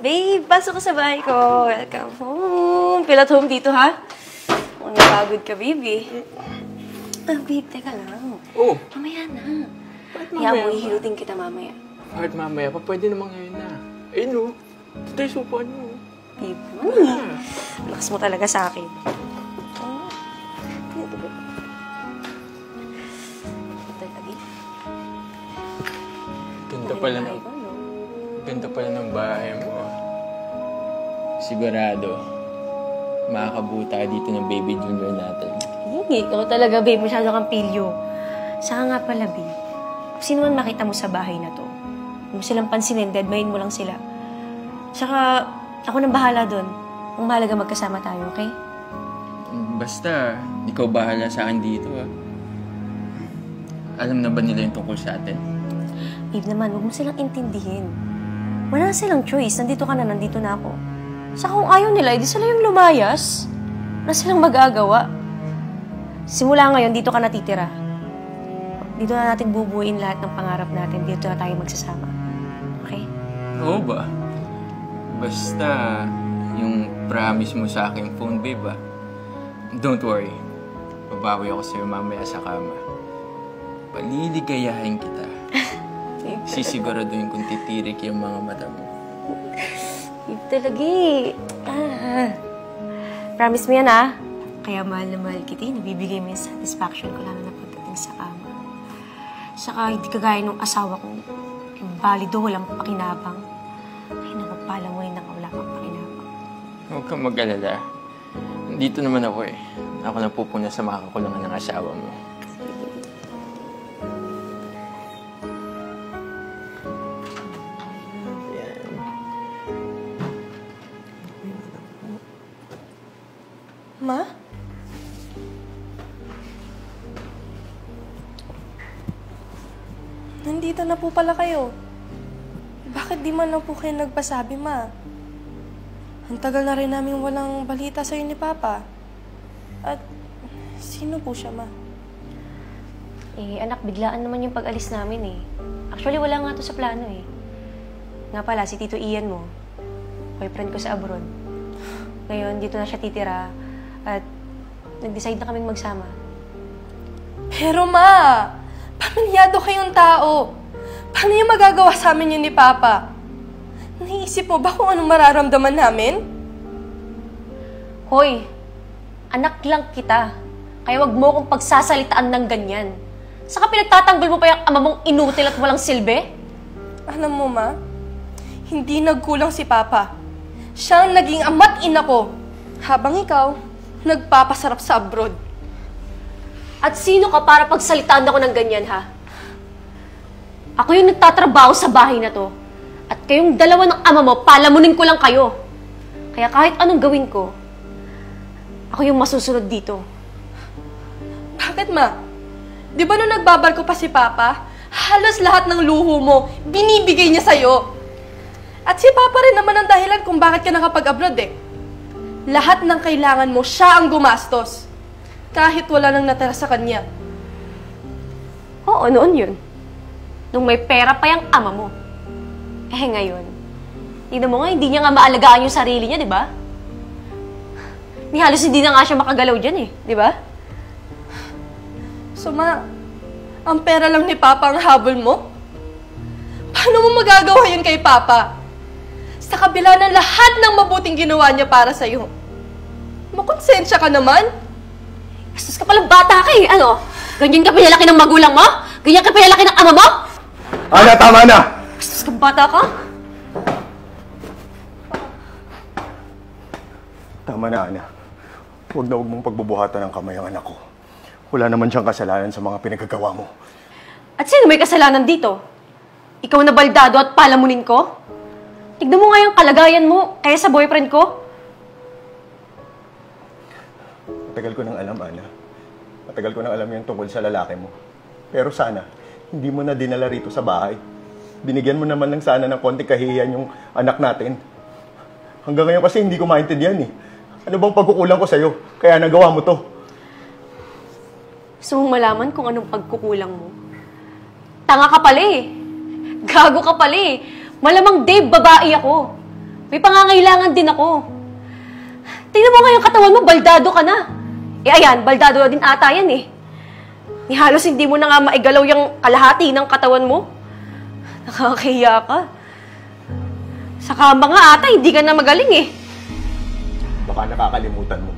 Babe, pasok ka sa bahay ko. Welcome home. Feel at home dito, ha? Mukhang napagod ka, baby. Babe, teka lang. Oh. Mamaya na. Bakit Kaya mamaya? mo, hihilutin kita mamaya. Bakit mamaya pa? Pwede naman ngayon na. Ayun o. Ito tayo supuan mo. Babe, lakas mo talaga sa akin. Ito, babe. Ito, lagi. Ganda pala ng bahay mo. Sigurado, makakabuta dito ng baby junior natin. Ikaw talaga, babe. Masyado kang pilyo. Saka nga pala, babe. Kung sino man makita mo sa bahay na to, huwag mo silang pansinin, deadmayin mo lang sila. Saka, ako nang bahala doon. Ang mahalaga magkasama tayo, okay? Basta, ikaw bahala sa akin dito, ah. Alam na ba nila yung tungkol sa atin? Babe naman, huwag mo silang intindihin. Wala na silang choice. Nandito ka na, nandito na ako. Saka kung ayaw nila, edi sila yung lumayas. Wala silang magagawa. Simula ngayon, dito ka natitira. Dito na natin bubuuin lahat ng pangarap natin. Dito na tayo magsasama. Okay? Oo ba? Basta, yung promise mo sa aking phone, babe, ah. Don't worry. Babawi ako sa'yo mamaya sa kama. Paliligayahin kita. Sisiguraduhin kung titirik yung mga mata mo. Babe talaga eh. Promise mo yan, ah. Kaya mahal na mahal kita, nabibigay mo yung satisfaction ko lalo na pagdating sa kama. Saka hindi kagaya nung asawa ko, yung balido, walang pakinabang. Ay, napapala mo yun na wala pang pakinabang. Huwag kang mag-alala. Dito naman ako eh. Ako na pupuna sa makakulangan ng asawa mo. Ma? Nandito na po pala kayo. Bakit di man lang po kayo nagpasabi, Ma? Ang tagal na rin namin walang balita sa'yo ni Papa. At sino po siya, Ma? Eh, anak, biglaan naman yung pag-alis namin eh. Actually, wala nga to sa plano eh. Nga pala, si Tito Ian mo, boyfriend ko sa abroad. Ngayon, dito na siya titira at nag-decide na kaming magsama. Pero, Ma! Pamilyado kayong tao. Paano yung magagawa sa amin yun ni Papa? Naisip mo ba kung anong mararamdaman namin? Hoy, anak lang kita. Kaya wag mo akong pagsasalitaan ng ganyan. Saka pinagtatanggol mo pa yung ama mong inutil at walang silbi? Alam mo, Ma, hindi nagkulang si Papa. Siya ang naging ama't ina ko. Habang ikaw, nagpapasarap sa abroad. At sino ka para pagsalitaan ako ng ganyan, ha? Ako yung nagtatrabaho sa bahay na to. At kayong dalawa ng ama mo, palamunin ko lang kayo. Kaya kahit anong gawin ko, ako yung masusunod dito. Bakit, Ma? Di ba nung nagbabarko pa si Papa, halos lahat ng luho mo, binibigay niya sa'yo. At si Papa rin naman ang dahilan kung bakit ka nakapag-abroad eh. Lahat ng kailangan mo, siya ang gumastos. Kahit wala nang natira sa kanya. Oo, noon yun. Nung may pera pa yung ama mo. Eh ngayon, tignan mo nga, hindi niya nga maalagaan yung sarili niya, di ba? Ni halos hindi na nga siya makagalaw dyan eh, di ba? So, Ma, ang pera lang ni Papa ang habol mo? Paano mo magagawa yun kay Papa? Sa kabila ng lahat ng mabuting ginawa niya para sa'yo. Makonsensya ka naman? Bastos ka palang bata ka eh, ano? Ganyan ka pinalaki ng magulang mo? Ganyan ka pinalaki ng ama mo? Ana, tama na! Bastos ka bata ka? Tama na, Ana. Huwag na huwag mong pagbubuhatan ng kamay ang anak ko. Wala naman siyang kasalanan sa mga pinagagawa mo. At sino may kasalanan dito? Ikaw na baldado at palamunin ko? Tignan mo nga yung kalagayan mo kaya sa boyfriend ko. Matagal ko nang alam, Ana. Matagal ko nang alam yung tungkol sa lalaki mo. Pero sana, hindi mo na dinala rito sa bahay. Binigyan mo naman lang sana ng konting kahihiyan yung anak natin. Hanggang ngayon kasi hindi ko maintindihan eh. Ano bang pagkukulang ko sa'yo? Kaya nagawa mo to. Gusto mong malaman kung anong pagkukulang mo? Tanga ka pala eh. Gago ka pala eh. Malamang Dave, babae ako. May pangangailangan din ako. Tingnan mo nga yung katawan mo, baldado ka na. Eh ayan, baldado din ata yan eh. Ni halos hindi mo na nga maigalaw yung kalahati ng katawan mo. Nakakahiya ka. Sa kama nga ata, hindi ka na magaling eh. Baka nakakalimutan mo.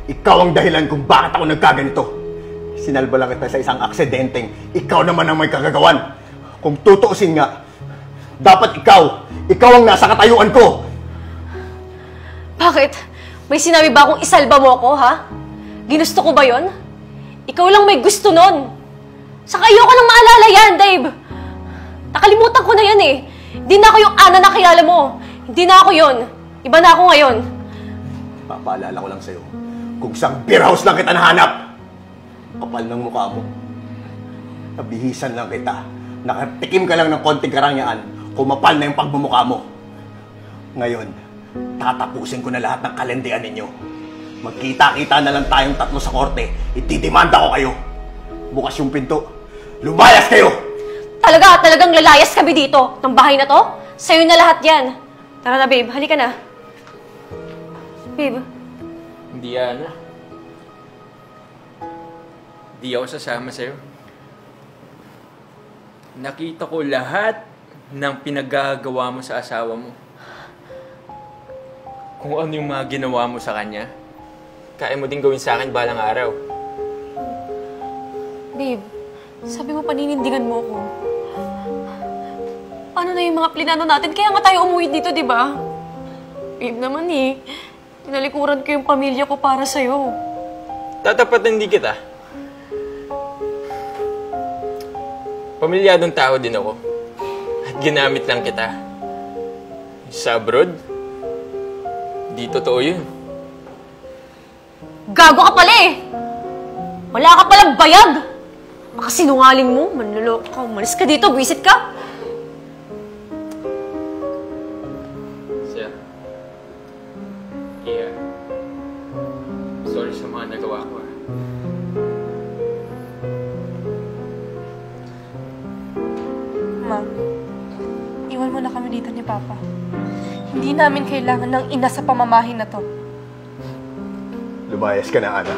Ikaw ang dahilan kung bakit ako nagkaganito. Sinalba lang kita sa isang aksidenteng ikaw naman ang may kagagawan. Kung tutuusin nga, dapat ikaw ang nasa katayuan ko. Bakit? May sinabi ba akong isalba mo ako, ha? Ginusto ko ba yon? Ikaw lang may gusto nun. Saka ayoko nang maalala yan, Dave. Nakalimutan ko na yan eh. Hindi na ako yung Ana na kilala mo. Hindi na ako yon. Iba na ako ngayon. Papaalala ko lang sa'yo, kung isang beer house lang kita nahanap, kapal ng mukha mo. Nabihisan lang kita. Nakatikim ka lang ng konting karangyaan, kumapal na yung pagmumukha mo. Ngayon, tatapusin ko na lahat ng kalendian ninyo. Magkita-kita na lang tayong tatlo sa korte. Itidemanda ko kayo. Bukas yung pinto. Lumayas kayo! Talagang lalayas kami dito. Ng bahay na to? Sa'yo na lahat yan. Tara na, babe. Halika na. Babe. Hindi, Ana. Hindi ako sasama sa'yo. Nakita ko lahat ng pinaggagawa mo sa asawa mo. Kung ano yung mga ginawa mo sa kanya, kaya mo din gawin sa akin balang araw. Babe, sabi mo paninindigan mo ko. Paano na yung mga plinano natin? Kaya nga tayo umuwi dito, di ba? Babe naman eh. Tinalikuran ko yung pamilya ko para sa'yo. Tatapat hindi kita. Pamilyadong tao din ako. At ginamit lang kita. Sa abroad, di totoo yun. Gago ka pala eh! Wala ka palang bayag! Makasinungaling mo, manluloko ka, umalis ka dito, visit ka! Sir. Yeah. Sorry sa mga nagawa ko. Ma, iwan mo na kami dito ni Papa. Hindi namin kailangan ng ina sa pamamahin na to. Lumayas ka na, Ana.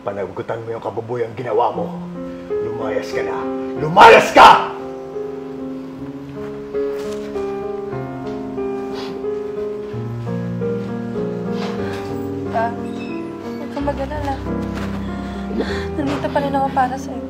Panagutan mo yung kababuyang ginawa mo. Lumayas ka na. Lumayas ka! Pa, huwag kang mag-alala. Nandito pa rin ako para sa'yo.